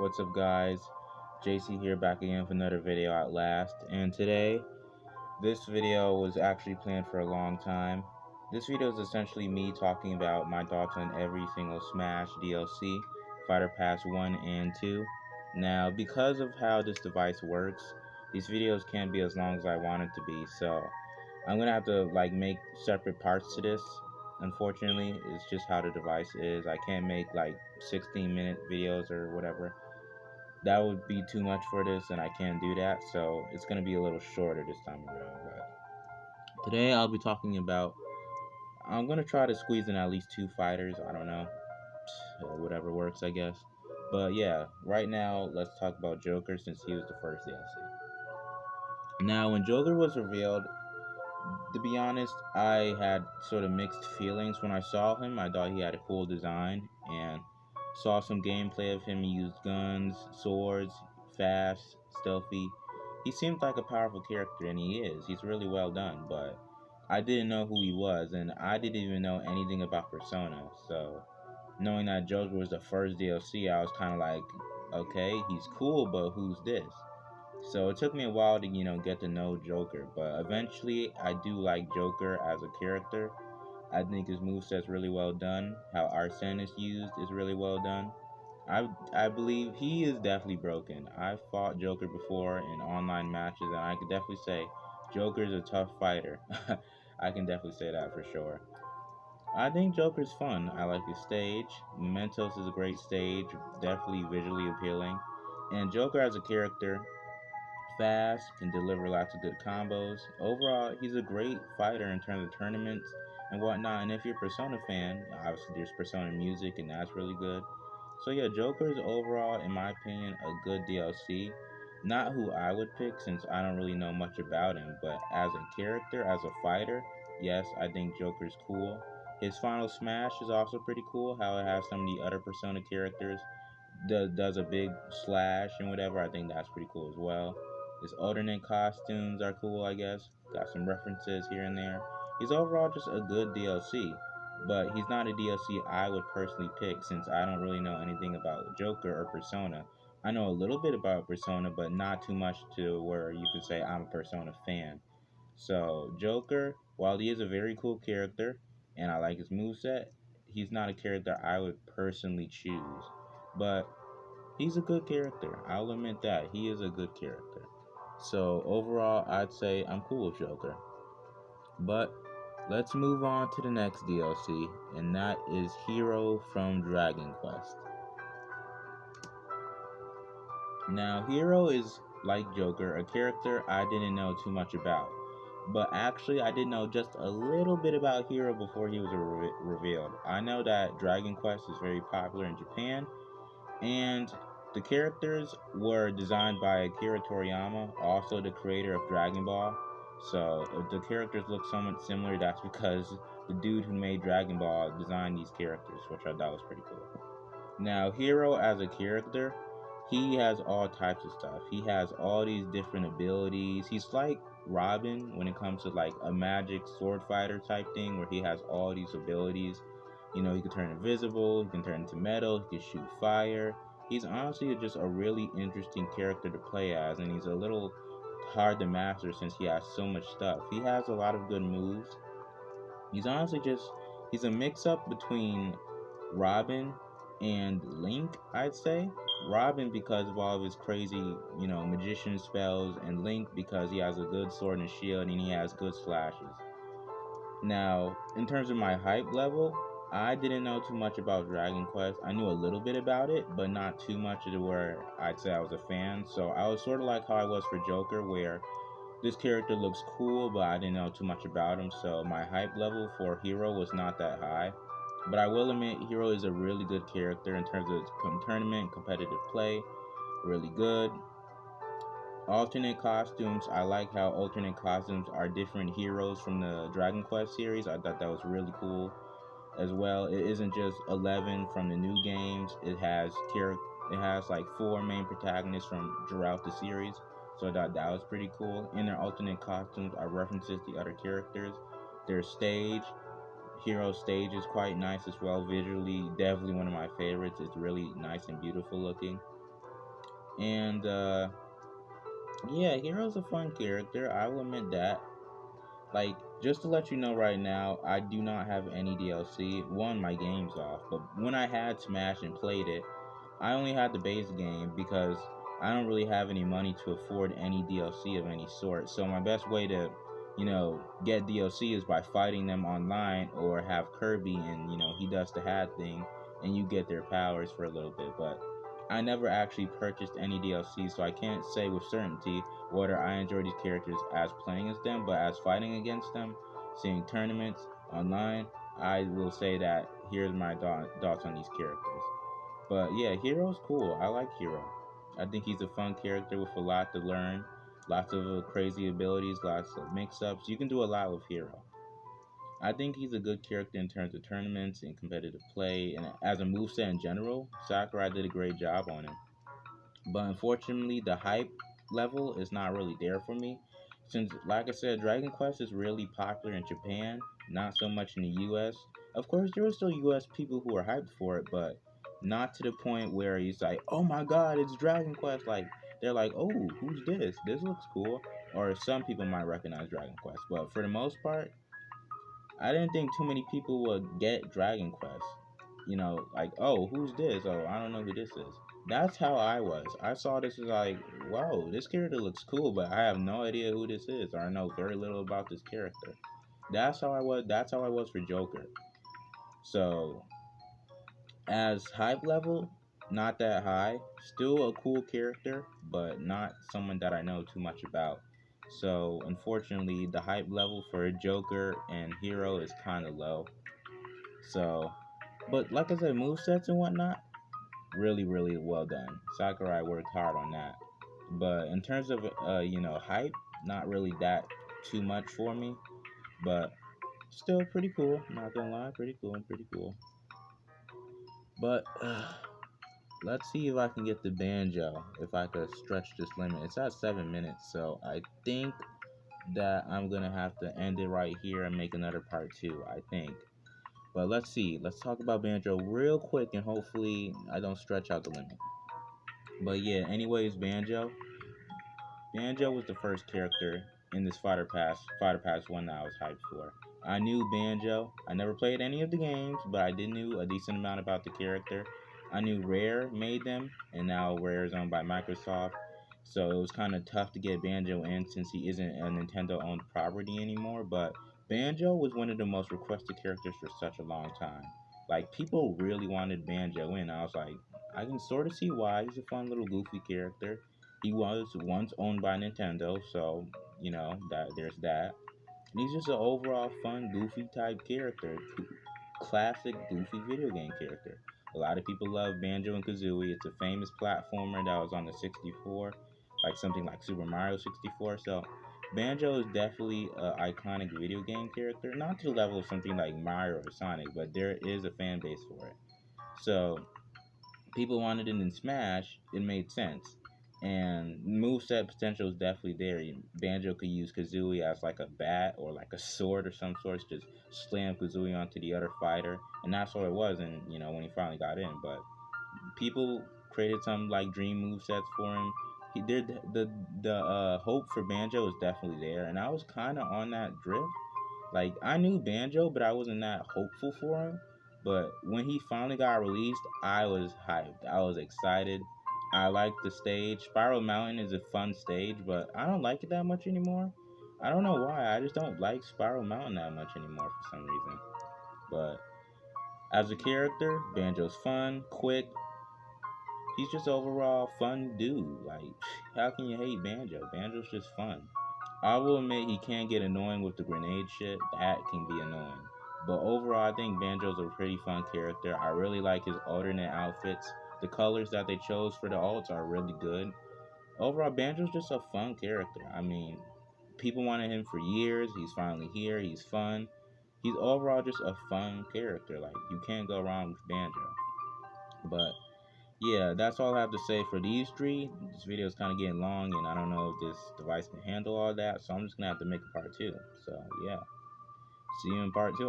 What's up, guys? JC here, back again for another video at last. And today, this video was actually planned for a long time. This video is essentially me talking about my thoughts on every single Smash DLC, Fighter Pass 1 and 2. Now, because of how this device works, these videos can't be as long as I want it to be, so I'm gonna have to make separate parts to this. Unfortunately, it's just how the device is. I can't make 16-minute videos or whatever. That would be too much for this, and I can't do that, so it's gonna be a little shorter this time around. But today I'll be talking about. I'm gonna try to squeeze in at least two fighters. I don't know, whatever works, I guess. But yeah, right now let's talk about Joker since he was the first DLC. Now, when Joker was revealed, to be honest, I had sort of mixed feelings when I saw him. I thought he had a cool design, and saw some gameplay of him. He used guns, swords, fast, stealthy. He seemed like a powerful character, and he is. He's really well done, but I didn't know who he was, and I didn't even know anything about Persona. So, knowing that Joker was the first DLC, I was kind of like, okay, he's cool, but who's this? So it took me a while to, get to know Joker, but eventually I do like Joker as a character. I think his moveset's really well done. How Arsene is used is really well done. I believe he is definitely broken. I've fought Joker before in online matches, and I could definitely say Joker is a tough fighter. I can definitely say that for sure. I think Joker's fun. I like his stage. Mementos is a great stage, definitely visually appealing. And Joker as a character, fast, can deliver lots of good combos. Overall, he's a great fighter in terms of tournaments and whatnot. And if you're a Persona fan, obviously there's Persona music, and that's really good. So yeah, Joker is overall, in my opinion, a good DLC. Not who I would pick since I don't really know much about him, but as a character, as a fighter, yes, I think Joker's cool. His final smash is also pretty cool. How it has some of the other Persona characters does a big slash and whatever. I think that's pretty cool as well. His alternate costumes are cool, I guess. Got some references here and there. He's overall just a good DLC, but he's not a DLC I would personally pick since I don't really know anything about Joker or Persona. I know a little bit about Persona, but not too much to where you could say I'm a Persona fan. So, Joker, while he is a very cool character and I like his moveset, he's not a character I would personally choose. But he's a good character. I'll admit that. He is a good character. So overall, I'd say I'm cool with Joker. But let's move on to the next DLC, and that is Hero from Dragon Quest. Now, Hero is, like Joker, a character I didn't know too much about. But actually, I did know just a little bit about Hero before he was revealed. I know that Dragon Quest is very popular in Japan, and the characters were designed by Akira Toriyama, also the creator of Dragon Ball. So if the characters look somewhat similar, that's because the dude who made Dragon Ball designed these characters, which I thought was pretty cool. Now, Hero as a character, he has all types of stuff. He has all these different abilities. He's like Robin when it comes to a magic sword fighter type thing, where he has all these abilities. He can turn invisible, he can turn into metal, he can shoot fire. He's honestly just a really interesting character to play as, and he's a little hard to master since he has so much stuff. He has a lot of good moves. He's honestly he's a mix up between Robin and Link, I'd say. Robin because of all of his crazy, magician spells, and Link because he has a good sword and shield and he has good slashes. Now, in terms of my hype level, I didn't know too much about Dragon Quest. I knew a little bit about it, but not too much to where I'd say I was a fan. So I was sort of like how I was for Joker, where this character looks cool, but I didn't know too much about him, so my hype level for Hero was not that high. But I will admit, Hero is a really good character in terms of tournament competitive play. Really good. Alternate costumes. I like how alternate costumes are different heroes from the Dragon Quest series. I thought that was really cool as well. It isn't just 11 from the new games. It has like four main protagonists from throughout the series. So I thought that was pretty cool. In their alternate costumes are references to other characters. Their stage, Hero stage is quite nice as well. Visually, definitely one of my favorites. It's really nice and beautiful looking. And yeah, Hero's a fun character. I will admit that. Like, just to let you know right now, I do not have any DLC. One, my game's off, but when I had Smash and played it, I only had the base game because I don't really have any money to afford any DLC of any sort. So my best way to, get DLC is by fighting them online or have Kirby and, he does the hat thing and you get their powers for a little bit. But I never actually purchased any DLC, so I can't say with certainty whether I enjoy these characters as playing as them, but as fighting against them, seeing tournaments online, I will say that here's my thoughts on these characters. But yeah, Hero's cool. I like Hero. I think he's a fun character with a lot to learn, lots of crazy abilities, lots of mix-ups. You can do a lot with Hero. I think he's a good character in terms of tournaments and competitive play, and as a moveset in general, Sakurai did a great job on him. But unfortunately, the hype level is not really there for me. Since, like I said, Dragon Quest is really popular in Japan, not so much in the US. Of course, there are still US people who are hyped for it, but not to the point where he's like, oh my god, it's Dragon Quest. Like, they're like, oh, who's this? This looks cool. Or some people might recognize Dragon Quest. But for the most part, I didn't think too many people would get Dragon Quest. Like, oh, who's this? Oh, I don't know who this is. That's how I was. I saw this as like, whoa, this character looks cool, but I have no idea who this is, or I know very little about this character. That's how I was. That's how I was for Joker. So, as hype level, not that high. Still a cool character, but not someone that I know too much about. So, unfortunately, the hype level for Joker and Hero is kind of low. So, but like I said, movesets and whatnot, really, really well done. Sakurai worked hard on that. But in terms of hype, not really that too much for me. But still pretty cool. Not gonna lie, pretty cool, pretty cool. But let's see if I can get the banjo. If I could stretch this limit, it's at 7 minutes, so I think that I'm gonna have to end it right here and make another part two. I think. But let's see. Let's talk about Banjo real quick and hopefully I don't stretch out the limit. But yeah, anyways, Banjo. Banjo was the first character in this Fighter Pass 1 that I was hyped for. I knew Banjo. I never played any of the games, but I did knew a decent amount about the character. I knew Rare made them, and now Rare is owned by Microsoft. So it was kind of tough to get Banjo in since he isn't a Nintendo owned property anymore. But Banjo was one of the most requested characters for such a long time. Like, people really wanted Banjo in. I was like, I can sort of see why. He's a fun little goofy character. He was once owned by Nintendo, so that there's that. And he's just an overall fun, goofy type character, classic goofy video game character. A lot of people love Banjo and Kazooie. It's a famous platformer that was on the 64, like something like Super Mario 64. So Banjo is definitely an iconic video game character, not to the level of something like Mario or Sonic, but there is a fan base for it. So people wanted it in Smash, it made sense. And moveset potential is definitely there. Banjo could use Kazooie as like a bat or like a sword or some sort, just slam Kazooie onto the other fighter, and that's what it was. And when he finally got in, but people created some like dream movesets for him. He did the hope for Banjo is definitely there, and I was kind of on that drift. Like, I knew Banjo, but I wasn't that hopeful for him. But when he finally got released, I was hyped. I was excited. I liked the stage. Spiral Mountain is a fun stage, but I don't like it that much anymore. I don't know why. I just don't like Spiral Mountain that much anymore for some reason. But as a character, Banjo's fun, quick. He's just overall fun dude. Like, how can you hate Banjo? Banjo's just fun. I will admit he can get annoying with the grenade shit. That can be annoying. But overall, I think Banjo's a pretty fun character. I really like his alternate outfits. The colors that they chose for the alts are really good. Overall, Banjo's just a fun character. I mean, people wanted him for years. He's finally here. He's fun. He's overall just a fun character. Like, you can't go wrong with Banjo. But yeah, that's all I have to say for these three. This video is kind of getting long, and I don't know if this device can handle all that, so I'm just gonna have to make a part two. So yeah, see you in part two.